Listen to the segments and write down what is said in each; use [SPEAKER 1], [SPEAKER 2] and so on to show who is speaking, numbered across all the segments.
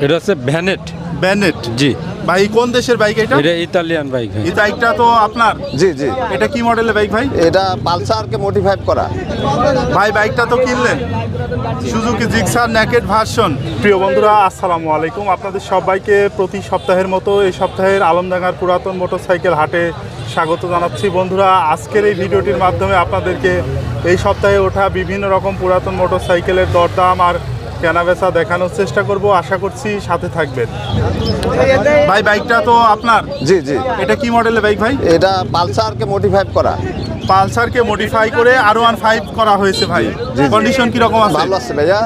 [SPEAKER 1] এটা হচ্ছে ভ্যানেট।
[SPEAKER 2] ব্যানেট।
[SPEAKER 1] জি
[SPEAKER 2] ভাই কোন দেশের বাইক এটা?
[SPEAKER 1] এটা ইতালিয়ান বাইক।
[SPEAKER 2] এই বাইকটা তো আপনার?
[SPEAKER 3] জি জি,
[SPEAKER 2] এটা কি মডেলের বাইক ভাই?
[SPEAKER 3] এটা পালসারকে মডিফাই করা।
[SPEAKER 2] ভাই বাইকটা তো কিনলেন সুজুকি জিক্সার নেকেড ভার্সন। প্রিয় বন্ধুরা আসসালামু আলাইকুম, আপনাদের সবাইকে প্রতি সপ্তাহের মতো এই সপ্তাহের আলমডাঙ্গার পুরাতন মোটরসাইকেল হাটে স্বাগত জানাচ্ছি। বন্ধুরা আজকের এই ভিডিওটির মাধ্যমে আপনাদেরকে এই সপ্তাহে ওঠা বিভিন্ন রকম পুরাতন মোটরসাইকেলের দরদাম আর কেনাবেচা দেখানোর চেষ্টা করব, আশা করছি সাথে থাকবেন। ভাই বাইকটা তো আপনার?
[SPEAKER 3] জি জি,
[SPEAKER 2] এটা কি মডেলের বাইক ভাই?
[SPEAKER 3] এটা পালসারকে মডিফাই করা।
[SPEAKER 2] পালসারকে মডিফাই করে R15 করা হয়েছে ভাই। কন্ডিশন কি রকম আছে?
[SPEAKER 3] ভালো আছে ভাইয়া,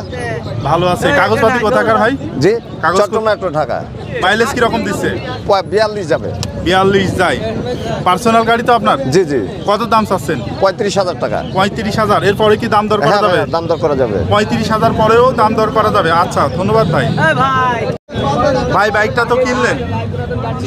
[SPEAKER 2] ভালো আছে। কাগজপাতি কোথাকার ভাই?
[SPEAKER 3] জি
[SPEAKER 2] কাগজ
[SPEAKER 3] চট্টগ্রাম মেট্রো ঢাকা।
[SPEAKER 2] মাইলেজ কি রকম দিচ্ছে?
[SPEAKER 3] 42 যাবে।
[SPEAKER 2] 42 যায়। পার্সোনাল গাড়ি তো আপনার?
[SPEAKER 3] জি জি,
[SPEAKER 2] কত দাম চাচ্ছেন?
[SPEAKER 3] 35,000 টাকা।
[SPEAKER 2] 35,000। এরপরে কি দাম দর করা
[SPEAKER 3] হ্যাঁ
[SPEAKER 2] যাবে?
[SPEAKER 3] ভাইয়া, দাম দর করা যাবে।
[SPEAKER 2] 35,000 পরেও দাম দর করা যাবে। আচ্ছা ধন্যবাদ ভাই। ভাই বাইকটা তো কিনলেন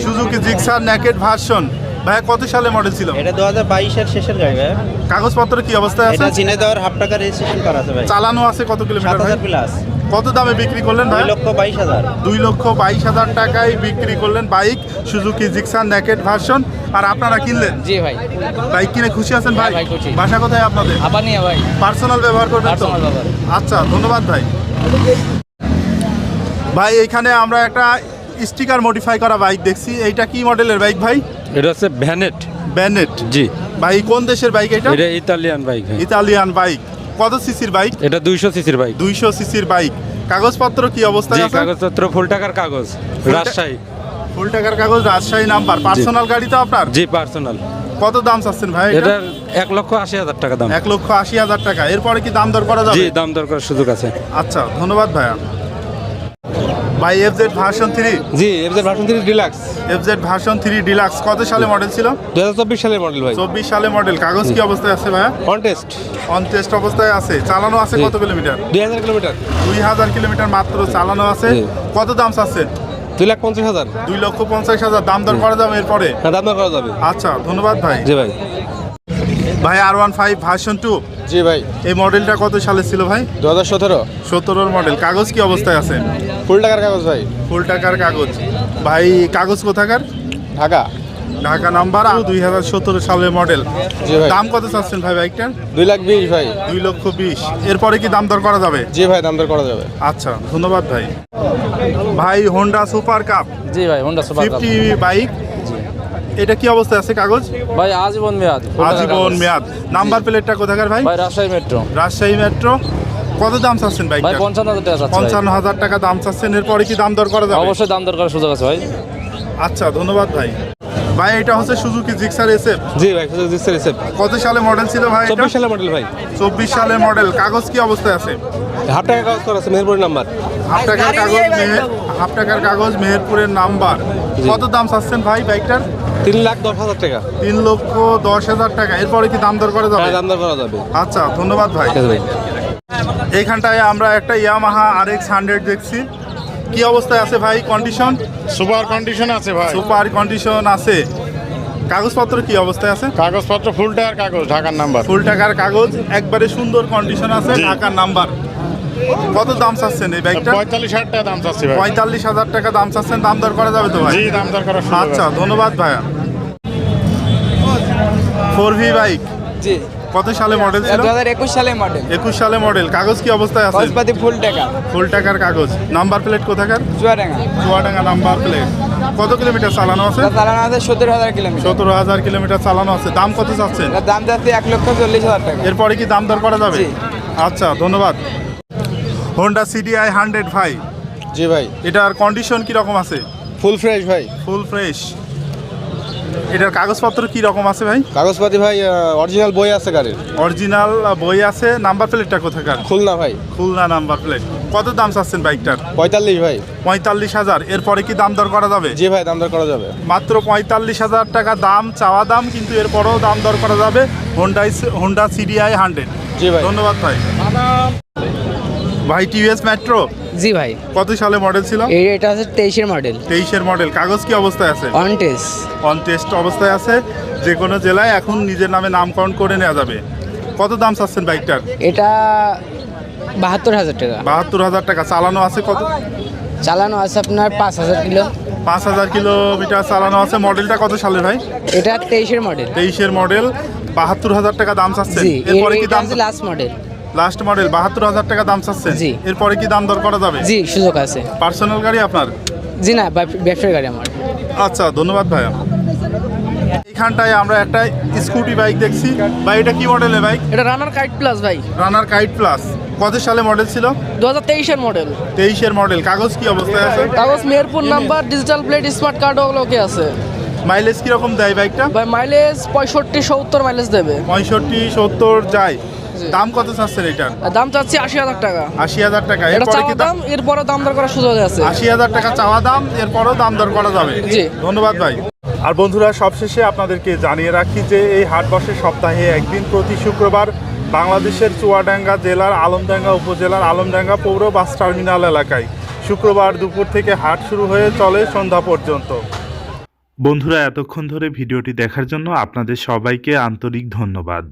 [SPEAKER 2] সুজুকি জিক্সার নেকেড ভার্সন। ভাই কত সালে মডেল ছিল?
[SPEAKER 4] এটা 2022-এর শেষের গাড়ি ভাই।
[SPEAKER 2] কাগজপত্র কি অবস্থায় আছে?
[SPEAKER 4] এটা চিনে দেওয়ার হাফ টাকা রেজিস্ট্রেশন করা আছে ভাই।
[SPEAKER 2] চালানো আছে কত কিলোমিটার ভাই?
[SPEAKER 4] 7,000 প্লাস।
[SPEAKER 2] কত দামে বিক্রি করলেন ভাই?
[SPEAKER 4] 2,22,000।
[SPEAKER 2] 2,22,000 টাকায় বিক্রি করলেন bike Suzuki Gixxer naked version. আর আপনারা কিনলেন?
[SPEAKER 5] জি ভাই,
[SPEAKER 2] বাইক কিনে খুশি আছেন ভাই?
[SPEAKER 5] হ্যাঁ ভাই, খুশি।
[SPEAKER 2] বাসা কোথায় আপনাদের?
[SPEAKER 5] আবার নিয়ে ভাই,
[SPEAKER 2] পার্সোনাল ব্যবহার করবেন তো?
[SPEAKER 5] পার্সোনাল ব্যবহার।
[SPEAKER 2] আচ্ছা ধন্যবাদ ভাই। ভাই এখানে আমরা একটা স্টিকার মডিফাই করা বাইক দেখছি, এইটা কি মডেলের বাইক ভাই?
[SPEAKER 1] এটা হচ্ছে ভ্যানেট।
[SPEAKER 2] ব্যানেট।
[SPEAKER 1] জি
[SPEAKER 2] ভাই কোন দেশের বাইক এটা?
[SPEAKER 1] এটা ইতালিয়ান বাইক।
[SPEAKER 2] Italian bike. কত সিসির বাইক?
[SPEAKER 1] এটা 200 সিসির বাইক।
[SPEAKER 2] 200 সিসির বাইক। কাগজপত্র কি অবস্থায়
[SPEAKER 1] জি
[SPEAKER 2] আছে?
[SPEAKER 1] কাগজপত্র ফুল টাকার কাগজ, রাজশাহী।
[SPEAKER 2] ফুল টাকার কাগজ, রাজশাহী নাম্বার। পার্সোনাল গাড়ি তো আপনার?
[SPEAKER 1] জি পার্সোনাল।
[SPEAKER 2] কত দাম চাচ্ছেন ভাই এটা?
[SPEAKER 1] এটার 1,80,000 টাকা দাম।
[SPEAKER 2] 1,80,000 টাকা। এরপরে কি দাম দর করা যাবে?
[SPEAKER 1] জি দাম দর করার সুযোগ আছে।
[SPEAKER 2] আচ্ছা ধন্যবাদ ভাইয়া। ভাই এফজেড ভার্সন 3।
[SPEAKER 6] জি FZ version 3 deluxe
[SPEAKER 2] FZ version 3 deluxe কত সালে মডেল ছিল?
[SPEAKER 6] 2024 সালের মডেল ভাই।
[SPEAKER 2] 24 সালে মডেল। কাগজ কি অবস্থায় আছে ভাইয়া?
[SPEAKER 6] অন টেস্ট
[SPEAKER 2] অন টেস্ট অবস্থায় আছে। চালানো আছে
[SPEAKER 6] জি।
[SPEAKER 2] কত কিলোমিটার?
[SPEAKER 6] 2000 কিলোমিটার।
[SPEAKER 2] 2000 কিলোমিটার মাত্র চালানো আছে।
[SPEAKER 6] জি।
[SPEAKER 2] কত দাম চাচ্ছেন?
[SPEAKER 6] 2,50,000।
[SPEAKER 2] 2,50,000 দাম দর করা যাবে এরপরে?
[SPEAKER 6] হ্যাঁ দাম দর করা যাবে।
[SPEAKER 2] আচ্ছা ধন্যবাদ ভাই।
[SPEAKER 6] জি ভাই।
[SPEAKER 2] ভাই R15 ভার্সন 2
[SPEAKER 6] জি ভাই,
[SPEAKER 2] এই মডেলটা কত সালে ছিল ভাই?
[SPEAKER 6] 2017
[SPEAKER 2] 17 মডেল। কাগজ কি অবস্থায় আছে?
[SPEAKER 6] ফুল টাকার কাগজ ভাই।
[SPEAKER 2] ফুল টাকার কাগজ। ভাই কাগজ কোথাকার?
[SPEAKER 6] ঢাকা।
[SPEAKER 2] ঢাকা নাম্বার। 2017 সালের মডেল।
[SPEAKER 6] জি ভাই।
[SPEAKER 2] দাম কত চাচ্ছেন ভাই বাইকটার?
[SPEAKER 6] 2,20,000 ভাই।
[SPEAKER 2] 2,20,000। এরপরে কি দাম দর করা যাবে?
[SPEAKER 6] জি ভাই, দাম দর করা যাবে।
[SPEAKER 2] আচ্ছা ধন্যবাদ ভাই। ভাই হোন্ডা সুপার কাপ
[SPEAKER 5] জি ভাই, হোন্ডা সুপার কাপ
[SPEAKER 2] 50 বাইক। এটা কি অবস্থায় আছে কাগজ?
[SPEAKER 5] ভাই, আজীবন মেয়াদ, ফুল টাকার
[SPEAKER 2] আজীবন
[SPEAKER 5] কাগজ।
[SPEAKER 2] মেয়াদ। নাম্বার প্লেটটা কোথাকার ভাই?
[SPEAKER 5] ভাই রাজশাহী মেট্রো।
[SPEAKER 2] রাজশাহী মেট্রো। কত দাম চাচ্ছেন
[SPEAKER 5] ভাই
[SPEAKER 2] বাইকটা?
[SPEAKER 5] 55,000 টাকা চাচ্ছি ভাই।
[SPEAKER 2] 55,000 টাকা দাম চাচ্ছেন। এরপরে কি দাম দর করা যাবে?
[SPEAKER 5] অবশ্যই দাম দর করার সুযোগ আছে ভাই।
[SPEAKER 2] আচ্ছা ধন্যবাদ ভাই। ভাই এটা হচ্ছে সুজুকি জিক্সার এসএফ।
[SPEAKER 6] জি ভাই, সুযোগ দিচ্ছে রিসেপ্ট।
[SPEAKER 2] কত সালে মডেল ছিল ভাই এটা?
[SPEAKER 6] 24 সালের মডেল ভাই।
[SPEAKER 2] 24 সালের মডেল। কাগজ কি অবস্থায় আছে?
[SPEAKER 6] হাফ টাকা কাগজ করা আছে, মেহেরপুরের নাম্বার।
[SPEAKER 2] হাফ টাকার কাগজ হাফ টাকার কাগজ মেহেরপুরের নাম্বার। কত দাম চাচ্ছেন ভাই বাইকটার?
[SPEAKER 6] 3,10,000 টাকা।
[SPEAKER 2] 3,10,000 টাকা। এরপরে কি দাম দর করা যাবে?
[SPEAKER 6] হ্যাঁ দাম দর করা যাবে।
[SPEAKER 2] আচ্ছা ধন্যবাদ ভাই।
[SPEAKER 6] ঠিক আছে ভাই।
[SPEAKER 2] এইখানটায় আমরা একটা ইয়ামাহা RX 100 দেখছি। কি অবস্থায় আছে ভাই? কন্ডিশন?
[SPEAKER 7] সুপার কন্ডিশন আছে ভাই।
[SPEAKER 2] সুপার কন্ডিশন আছে। কাগজপত্র কি অবস্থায় আছে?
[SPEAKER 7] কাগজপত্র ফুল টাকার কাগজ, ঢাকার নাম্বার।
[SPEAKER 2] ফুল টাকার কাগজ, একবারে সুন্দর কন্ডিশন আছে,
[SPEAKER 7] জি।
[SPEAKER 2] ঢাকার নাম্বার। কত দাম চাচ্ছেন এই বাইকটা?
[SPEAKER 7] 45,000 টাকা দাম চাচ্ছি ভাই।
[SPEAKER 2] 45,000 টাকা দাম চাচ্ছেন। দাম দর করা যাবে তো ভাই?
[SPEAKER 7] জি দাম দর করার সুযোগ
[SPEAKER 2] আচ্ছা
[SPEAKER 7] আছে।
[SPEAKER 2] ধন্যবাদ ভাইয়া। 4V বাইক
[SPEAKER 5] জি,
[SPEAKER 2] কত সালে মডেল ছিল?
[SPEAKER 5] 2021 সালে মডেল।
[SPEAKER 2] 21 সালে মডেল। কাগজ কি অবস্থায় আছে?
[SPEAKER 5] কাগজপাতি ফুল টাকা।
[SPEAKER 2] ফুল টাকার কাগজ। নাম্বার প্লেট কোথাকার?
[SPEAKER 5] চুয়াডাঙ্গা।
[SPEAKER 2] Chuadanga number plate. কত কিলোমিটার চালানো আছে?
[SPEAKER 5] চালানো আছে 17,000 কিলোমিটার।
[SPEAKER 2] 17,000 কিলোমিটার চালানো আছে। দাম কত চাচ্ছেন?
[SPEAKER 5] এটার দাম যাচ্ছে 1,40,000 টাকা।
[SPEAKER 2] এরপরে কি দাম দর করা যাবে?
[SPEAKER 5] জি।
[SPEAKER 2] আচ্ছা ধন্যবাদ। হোন্ডা CDI 100 ভাই,
[SPEAKER 6] জি ভাই,
[SPEAKER 2] এটার কন্ডিশন কি রকম আছে?
[SPEAKER 6] ফুল ফ্রেশ ভাই।
[SPEAKER 2] Full fresh. এটার কাগজপত্র কি রকম আছে ভাই?
[SPEAKER 6] কাগজপাতি ভাই অরিজিনাল বই আছে গাড়ির।
[SPEAKER 2] অরিজিনাল বই আছে। নাম্বার প্লেটটা কোথাকার?
[SPEAKER 6] খুলনা ভাই।
[SPEAKER 2] Khulna number plate. কত দাম চাচ্ছেন বাইকটার?
[SPEAKER 6] 45 ভাই।
[SPEAKER 2] 45,000। এরপরে কি দাম দর করা যাবে?
[SPEAKER 6] জি ভাই, দাম দর করা যাবে।
[SPEAKER 2] মাত্র 45,000 টাকা দাম, চাওয়া দাম, কিন্তু এরপরেও দাম দর করা যাবে। Honda CDI 100।
[SPEAKER 6] জি ভাই।
[SPEAKER 2] ধন্যবাদ ভাই। ভাই টিভিএস মেট্রো
[SPEAKER 5] জি ভাই,
[SPEAKER 2] কত সালে মডেল ছিল?
[SPEAKER 5] এটা হচ্ছে 23-এর মডেল।
[SPEAKER 2] 23-এর মডেল। কাগজ কি অবস্থায় আছে?
[SPEAKER 5] On test.
[SPEAKER 2] অন টেস্ট অবস্থায় আছে। যে কোনো জেলায় এখন নিজের নামে নামকরণ করে নেওয়া যাবে। কত দাম চাচ্ছেন বাইকটার?
[SPEAKER 5] এটা 72,000 টাকা।
[SPEAKER 2] 72,000 টাকা। চালানো আছে কত?
[SPEAKER 5] চালানো আছে আপনার 5000 কিলো।
[SPEAKER 2] 5000 কিলোমিটার চালানো আছে। মডেলটা কত সালের ভাই?
[SPEAKER 5] এটা 23-এর মডেল।
[SPEAKER 2] 23-এর মডেল, 72,000 টাকা দাম চাচ্ছেন।
[SPEAKER 5] জি,
[SPEAKER 2] এরপরে কি
[SPEAKER 5] এটা
[SPEAKER 2] দাম?
[SPEAKER 5] হচ্ছে লাস্ট মডেল।
[SPEAKER 2] লাস্ট মডেল 72,000 টাকা দাম চাচ্ছেন।
[SPEAKER 5] জি।
[SPEAKER 2] এরপরে কি দাম দর করা যাবে?
[SPEAKER 5] জি, সুযোগ আছে।
[SPEAKER 2] পার্সোনাল গাড়ি আপনার?
[SPEAKER 5] জি না, ব্যবসার গাড়ি আমার।
[SPEAKER 2] আচ্ছা, ধন্যবাদ ভাইয়া। এখানটায় আমরা একটা স্কুটি বাইক দেখছি ভাই, এটা কি মডেলের বাইক?
[SPEAKER 8] এটা রানার কাইট প্লাস ভাই,
[SPEAKER 2] রানার কাইট প্লাস। কত সালে মডেল ছিল?
[SPEAKER 8] 2023-এর মডেল।
[SPEAKER 2] 23-এর মডেল। কাগজ কি অবস্থায় আছে?
[SPEAKER 8] কাগজ Meherpur number, digital plate, smart card ওগুলো ওকে আছে
[SPEAKER 2] মাইলেজ কিরকম দেয় বাইকটা?
[SPEAKER 8] ভাই। মাইলেজ 65-70 মাইলেজ দেবে।
[SPEAKER 2] 65-70 যায়। দাম কত চাচ্ছেন এটার?
[SPEAKER 8] আর দাম চাচ্ছি 80,000 টাকা।
[SPEAKER 2] 80,000 টাকা।
[SPEAKER 8] এটা
[SPEAKER 2] এরপরে
[SPEAKER 8] চাওয়া
[SPEAKER 2] কি
[SPEAKER 8] দাম, এরপরে দাম দর করার সুযোগ আছে।
[SPEAKER 2] 80,000 টাকা চাওয়া দাম, এরপরও দাম দর করা যাবে।
[SPEAKER 8] জি।
[SPEAKER 2] ধন্যবাদ ভাই। আর বন্ধুরা, সবশেষে আপনাদেরকে জানিয়ে রাখি যে এই হাট বসে সপ্তাহে একদিন, প্রতি শুক্রবার বাংলাদেশের চুয়াডাঙ্গা জেলার আলমডাঙ্গা উপজেলার আলমডাঙ্গা পৌর বাস টার্মিনাল এলাকায়। শুক্রবার দুপুর থেকে হাট শুরু হয়ে চলে সন্ধ্যা পর্যন্ত। বন্ধুরা, এতক্ষণ ধরে ভিডিওটি দেখার জন্য আপনাদের সবাইকে আন্তরিক ধন্যবাদ।